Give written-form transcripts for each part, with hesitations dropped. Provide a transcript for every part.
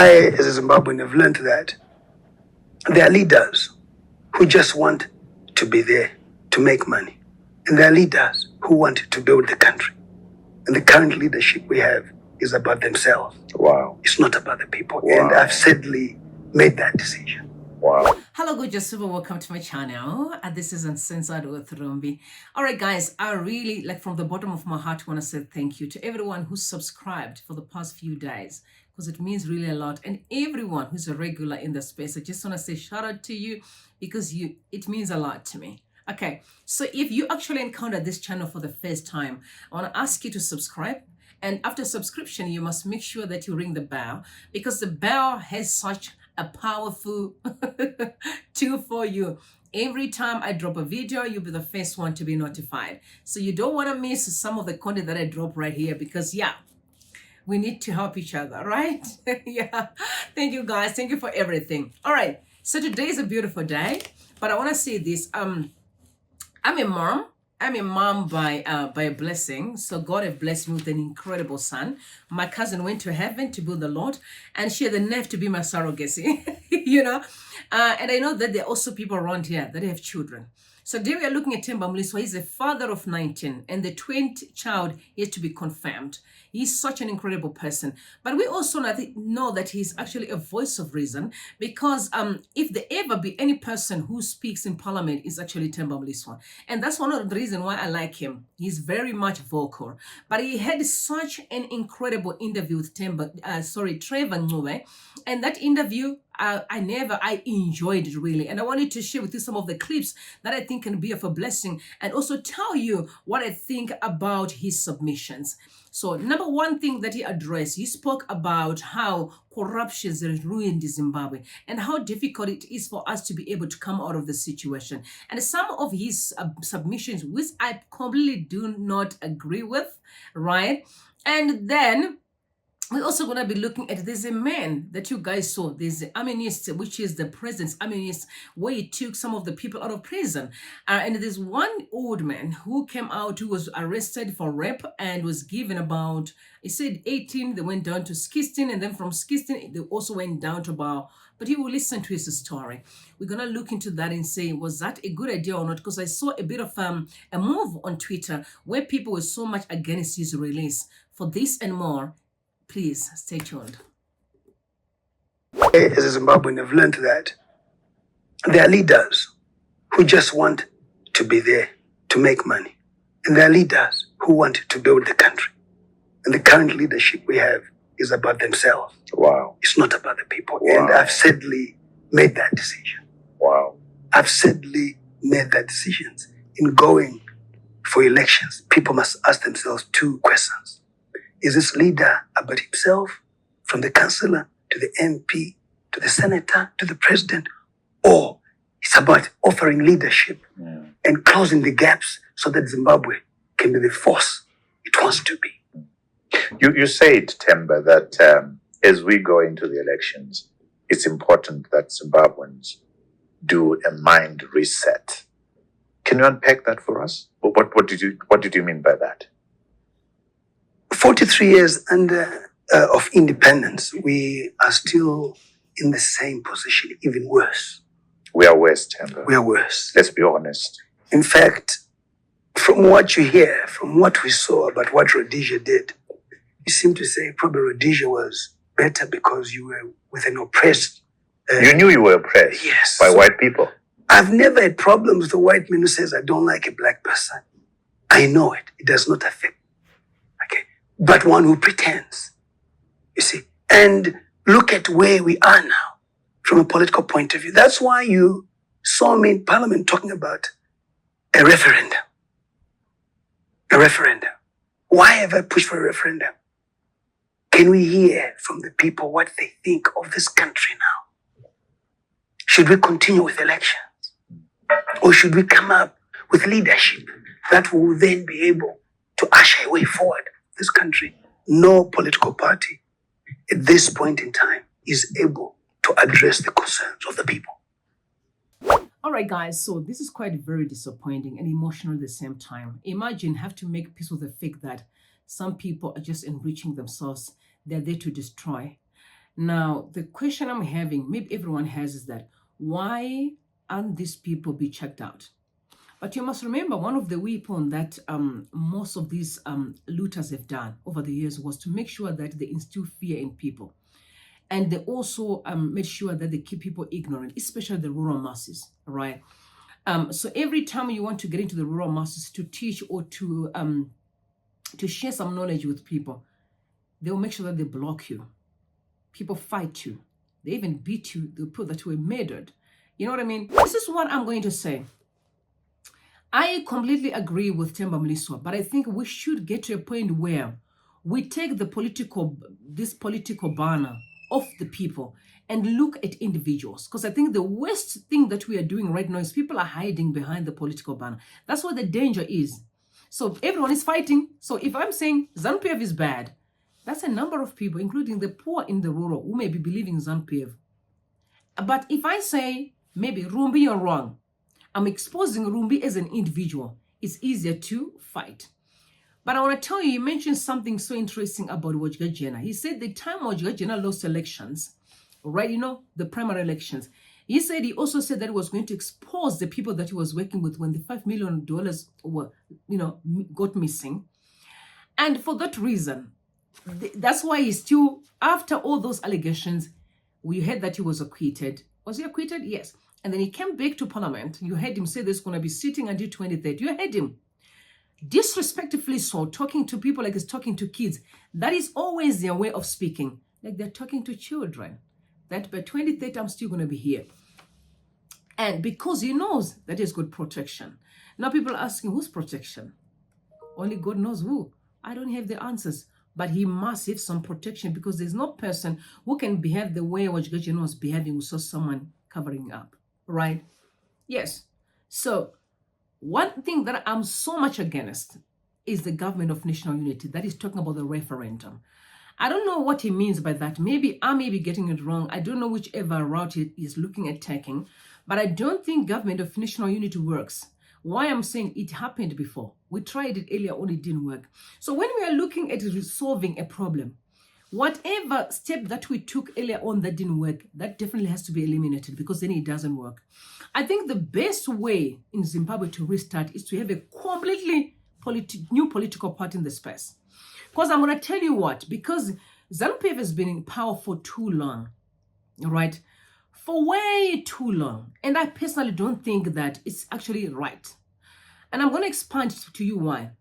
I, as a Zimbabwean, have learned that there are leaders who just want to be there to make money. And there are leaders who want to build the country. And the current leadership we have is about themselves. Wow. It's not about the people. Wow. And I've sadly made that decision. Wow. Hello, gorgeous super. Welcome to my channel. This is Uncensored with Rumbi. All right, guys, I really, from the bottom of my heart, want to say thank you to everyone who's subscribed for the past few days, because it means really a lot. And everyone who's a regular in the space, I just want to say shout out to you, because it means a lot to me. Okay, so if you actually encountered this channel for the first time, I want to ask you to subscribe. And after subscription, you must make sure that you ring the bell, because the bell has such a powerful tool for you. Every time I drop a video, you'll be the first one to be notified. So you don't want to miss some of the content that I drop right here, because we need to help each other, right? Thank you guys. Thank you for everything. All right. So today is a beautiful day, but I want to say this. I'm a mom. I'm a mom by a blessing. So God has blessed me with an incredible son. My cousin went to heaven to build the Lord, and she had the nerve to be my surrogacy, And I know that there are also people around here that have children. So today we are looking at Themba Mliswa. He's a father of 19, and the 20th child yet to be confirmed. He's such an incredible person. But we also know that he's actually a voice of reason, because if there ever be any person who speaks in parliament, is actually Themba Mliswa. And that's one of the reasons why I like him. He's very much vocal. But he had such an incredible interview with Trevor Ncube. And that interview, I enjoyed it really. And I wanted to share with you some of the clips that I think can be of a blessing, and also tell you what I think about his submissions. So number one thing that he addressed, he spoke about how corruption has ruined Zimbabwe and how difficult it is for us to be able to come out of the situation. And some of his submissions, which I completely do not agree with, right? And then we're also going to be looking at, there's a man that you guys saw, there's the Amnesty, which is the president's Amnesty, where he took some of the people out of prison. And there's one old man who came out, who was arrested for rape and was given about, he said 18, they went down to 16, and then from 16, they also went down to about, but he will listen to his story. We're going to look into that and say, was that a good idea or not? Because I saw a bit of a move on Twitter where people were so much against his release. For this and more, please stay tuned. As a Zimbabwean, I've learned that there are leaders who just want to be there to make money. And there are leaders who want to build the country. And the current leadership we have is about themselves. Wow. It's not about the people. Wow. And I've sadly made that decision. Wow. I've sadly made that decision. In going for elections, people must ask themselves two questions. Is this leader about himself, from the councillor to the MP, to the senator, to the president? Or it's about offering leadership and closing the gaps so that Zimbabwe can be the force it wants to be? You said, Themba, that as we go into the elections, it's important that Zimbabweans do a mind reset. Can you unpack that for us? What did you mean by that? 43 years of independence, we are still in the same position, even worse. We are worse, Themba. We are worse. Let's be honest. In fact, from what you hear, from what we saw about what Rhodesia did, you seem to say probably Rhodesia was better because you were with an oppressed... you knew you were oppressed by white people. I've never had problems with a white man who says, I don't like a black person. I know it. It does not affect. But one who pretends, you see. And look at where we are now from a political point of view. That's why you saw me in Parliament talking about a referendum. A referendum. Why have I pushed for a referendum? Can we hear from the people what they think of this country now? Should we continue with elections? Or should we come up with leadership that will then be able to usher a way forward? This country, no political party at this point in time is able to address the concerns of the people. All right, guys, so this is quite very disappointing and emotional at the same time. Imagine have to make peace with the fact that some people are just enriching themselves. They're there to destroy. Now, the question I'm having, maybe everyone has, is that why aren't these people be checked out? But you must remember, one of the weapons that most of these looters have done over the years was to make sure that they instill fear in people. And they also made sure that they keep people ignorant, especially the rural masses, right? So every time you want to get into the rural masses to teach or to share some knowledge with people, they will make sure that they block you. People fight you. They even beat you. They'll put that you were murdered. You know what I mean? This is what I'm going to say. I completely agree with Themba Mliswa, but I think we should get to a point where we take this political banner off the people and look at individuals. Because I think the worst thing that we are doing right now is people are hiding behind the political banner. That's where the danger is. So everyone is fighting. So if I'm saying ZANU-PF is bad, that's a number of people, including the poor in the rural, who may be believing ZANU-PF. But if I say, maybe, Rumbi, you're wrong, I'm exposing Rumbi as an individual. It's easier to fight. But I want to tell you, you mentioned something so interesting about Wajgajena. He said the time Wajgajena lost elections, right, the primary elections, he also said that he was going to expose the people that he was working with when the $5 million were, got missing. And for that reason, that's why he's still, after all those allegations, we heard that he was acquitted. Was he acquitted? Yes. And then he came back to Parliament. You heard him say there's going to be sitting until 2030. You heard him. Disrespectfully so, talking to people like he's talking to kids. That is always their way of speaking. Like they're talking to children. That by 2030, I'm still going to be here. And because he knows that he's got protection. Now people are asking, whose protection? Only God knows who. I don't have the answers. But he must have some protection because there's no person who can behave the way Wajgajena was behaving who saw someone covering up. Right? Yes. So one thing that I'm so much against is the government of national unity that is talking about the referendum. I don't know what he means by that. Maybe I may be getting it wrong. I don't know whichever route he is looking at taking, but I don't think government of national unity works. Why I'm saying it happened before. We tried it earlier on, it didn't work. So when we are looking at resolving a problem, whatever step that we took earlier on that didn't work, that definitely has to be eliminated because then it doesn't work. I think the best way in Zimbabwe to restart is to have a completely new political party in the space. Because I'm going to tell you what, because ZANU-PF has been in power for too long, right? For way too long. And I personally don't think that it's actually right. And I'm going to expand to you why.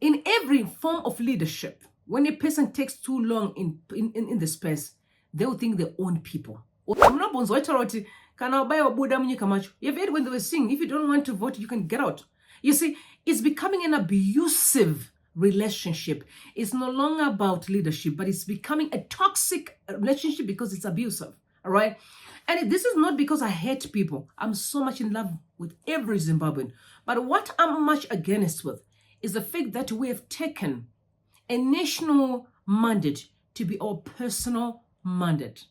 In every form of leadership, when a person takes too long in the space, they will think they own people. You've heard when they were saying, if you don't want to vote, you can get out. You see, it's becoming an abusive relationship. It's no longer about leadership, but it's becoming a toxic relationship because it's abusive. All right. And this is not because I hate people. I'm so much in love with every Zimbabwean. But what I'm much against with is the fact that we have taken a national mandate to be our personal mandate.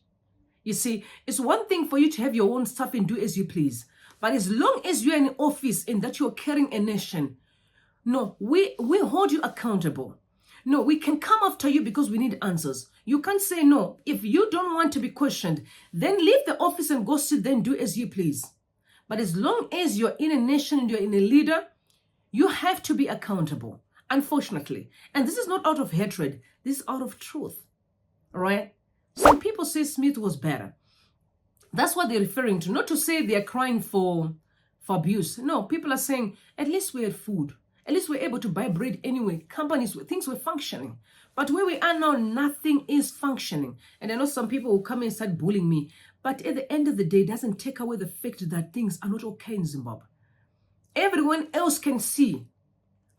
You see, it's one thing for you to have your own stuff and do as you please. But as long as you're in office and that you're carrying a nation, no, we hold you accountable. No, we can come after you because we need answers. You can't say no. If you don't want to be questioned, then leave the office and go sit there and do as you please. But as long as you're in a nation and you're in a leader, you have to be accountable, unfortunately. And this is not out of hatred. This is out of truth. All right? Some people say Smith was better. That's what they're referring to. Not to say they're crying for abuse. No, people are saying, at least we had food. At least we're able to buy bread anyway. Companies, things were functioning. But where we are now, nothing is functioning. And I know some people will come and start bullying me. But at the end of the day, it doesn't take away the fact that things are not okay in Zimbabwe. Everyone else can see.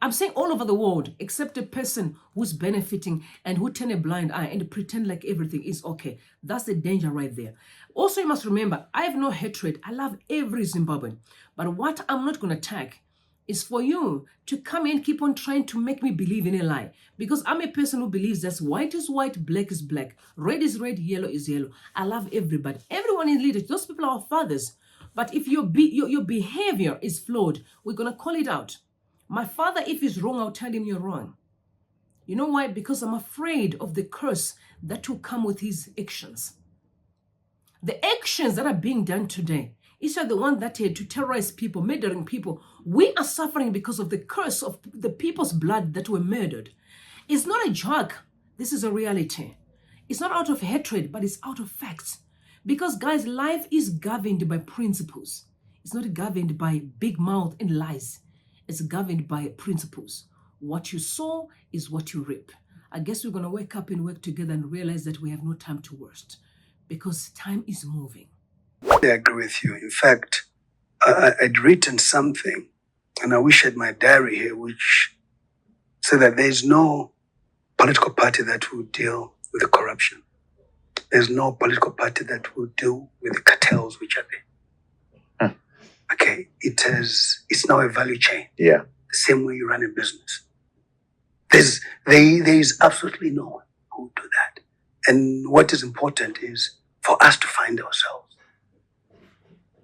I'm saying all over the world, except a person who's benefiting and who turn a blind eye and pretend like everything is okay. That's the danger right there. Also, you must remember, I have no hatred. I love every Zimbabwean. But what I'm not going to attack is for you to come and keep on trying to make me believe in a lie. Because I'm a person who believes that white is white, black is black, red is red, yellow is yellow. I love everybody. Everyone in leadership. Those people are our fathers. But if your behavior is flawed, we're going to call it out. My father, if he's wrong, I'll tell him you're wrong. You know why? Because I'm afraid of the curse that will come with his actions. The actions that are being done today, each are the one that had to terrorize people, murdering people. We are suffering because of the curse of the people's blood that were murdered. It's not a joke. This is a reality. It's not out of hatred, but it's out of facts. Because, guys, life is governed by principles. It's not governed by big mouth and lies. It's governed by principles. What you sow is what you reap. I guess we're going to wake up and work together and realize that we have no time to waste because time is moving. I agree with you. In fact, I'd written something, and I wish I had my diary here, which said that there's no political party that will deal with the corruption. There's no political party that will deal with the cartels which are there. Okay, it's now a value chain. Yeah. The same way you run a business. There is absolutely no one who will do that. And what is important is for us to find ourselves.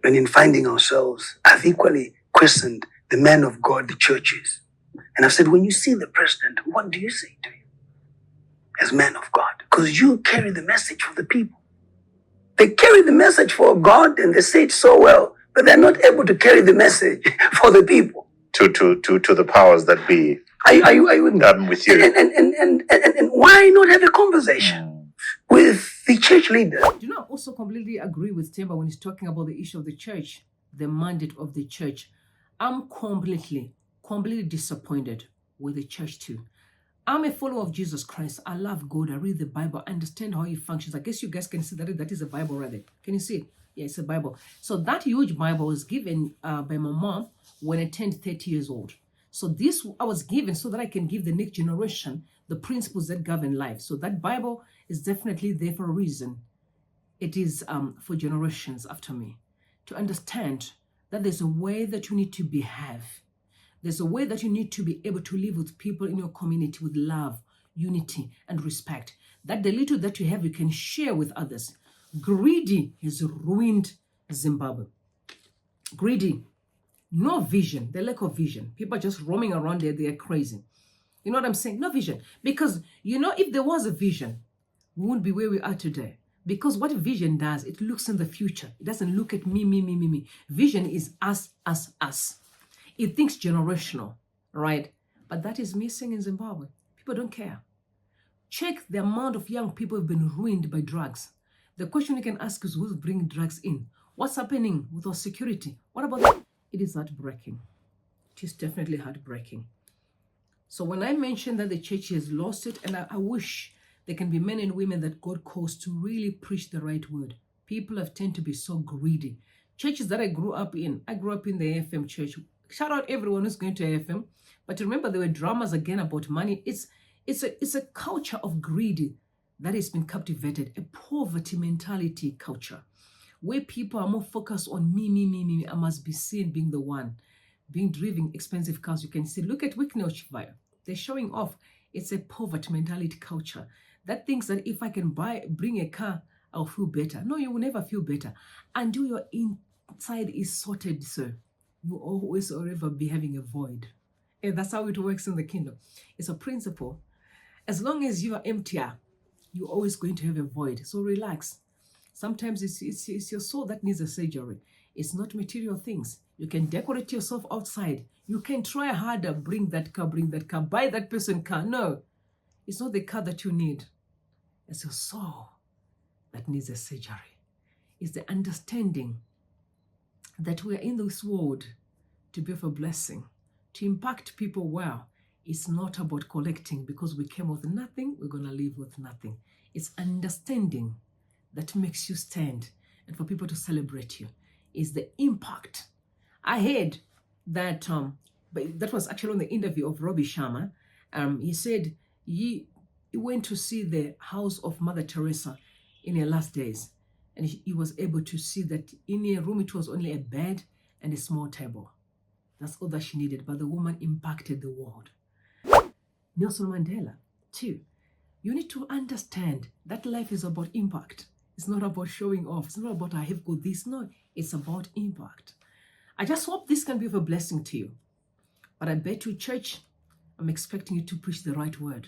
And in finding ourselves, I've equally questioned the men of God, the churches. And I've said, when you see the president, what do you say to him as men of God? Because you carry the message for the people. They carry the message for God and they say it so well, but they're not able to carry the message for the people. To the powers that be. Are you with me? I'm with you. And why not have a conversation with the church leaders? Do not also completely agree with Themba when he's talking about the issue of the church, the mandate of the church. I'm completely disappointed with the church too. I'm a follower of Jesus Christ. I love God. I read the Bible. I understand how he functions. I guess you guys can see that is a Bible right there. Can you see it? Yeah, it's a Bible. So that huge Bible was given by my mom when I turned 30 years old. So this I was given so that I can give the next generation the principles that govern life. So that Bible is definitely there for a reason. It is for generations after me to understand that there's a way that you need to behave. There's a way that you need to be able to live with people in your community with love, unity, and respect. That the little that you have, you can share with others. Greedy has ruined Zimbabwe. Greedy. No vision, the lack of vision. People are just roaming around there, they're crazy. You know what I'm saying? No vision. Because, if there was a vision, we wouldn't be where we are today. Because what vision does, it looks in the future. It doesn't look at me. Vision is us. It thinks generational, right? But that is missing in Zimbabwe. People don't care. Check the amount of young people who have been ruined by drugs. The question you can ask is who's bringing drugs in? What's happening with our security? What about that? It is heartbreaking. It is definitely heartbreaking. So when I mentioned that the church has lost it, and I wish there can be men and women that God calls to really preach the right word. People have tended to be so greedy. Churches that I grew up in the AFM church. Shout out everyone who's going to AFM. But remember, there were dramas again about money. It's a culture of greed that has been cultivated, a poverty mentality culture, where people are more focused on me. I must be seen being the one, being driving expensive cars. You can see, look at Wicknell. They're showing off. It's a poverty mentality culture that thinks that if I can bring a car, I'll feel better. No, you will never feel better until your inside is sorted, sir. You always or ever be having a void. And that's how it works in the kingdom. It's a principle. As long as you are emptier, you're always going to have a void. So relax. Sometimes it's your soul that needs a surgery. It's not material things. You can decorate yourself outside. You can try harder, bring that car, buy that person car. No, it's not the car that you need. It's your soul that needs a surgery. It's the understanding that we are in this world to be of a blessing, to impact people well. It's not about collecting because we came with nothing, we're going to leave with nothing. It's understanding that makes you stand and for people to celebrate you. Is the impact. I heard that, but that was actually on the interview of Robbie Sharma. He said he went to see the house of Mother Teresa in her last days. And he was able to see that in her room, it was only a bed and a small table. That's all that she needed. But the woman impacted the world. Nelson Mandela, too. You need to understand that life is about impact. It's not about showing off. It's not about I have got this. No, it's about impact. I just hope this can be of a blessing to you. But I bet you, church, I'm expecting you to preach the right word.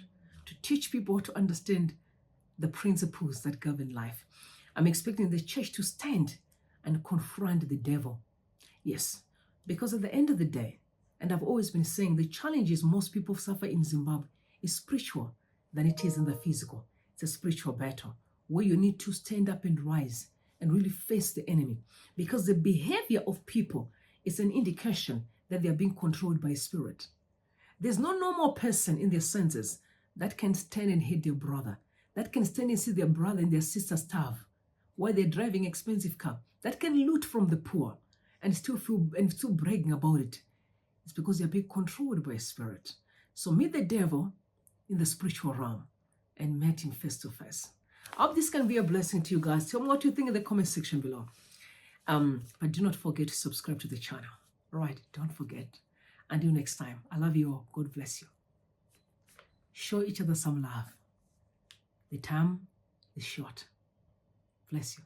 to teach people to understand the principles that govern life. I'm expecting the church to stand and confront the devil. Yes, because at the end of the day, and I've always been saying, the challenges most people suffer in Zimbabwe is spiritual than it is in the physical. It's a spiritual battle where you need to stand up and rise and really face the enemy, because the behavior of people is an indication that they are being controlled by a spirit. There's no normal person in their senses that can stand and hate their brother, that can stand and see their brother and their sister starve while they're driving expensive car, that can loot from the poor and still bragging about it. It's because they're being controlled by a spirit. So meet the devil in the spiritual realm and meet him face to face. I hope this can be a blessing to you guys. Tell me what you think in the comment section below. But do not forget to subscribe to the channel. All right, don't forget. Until next time, I love you all. God bless you. Show each other some love. The time is short. Bless you.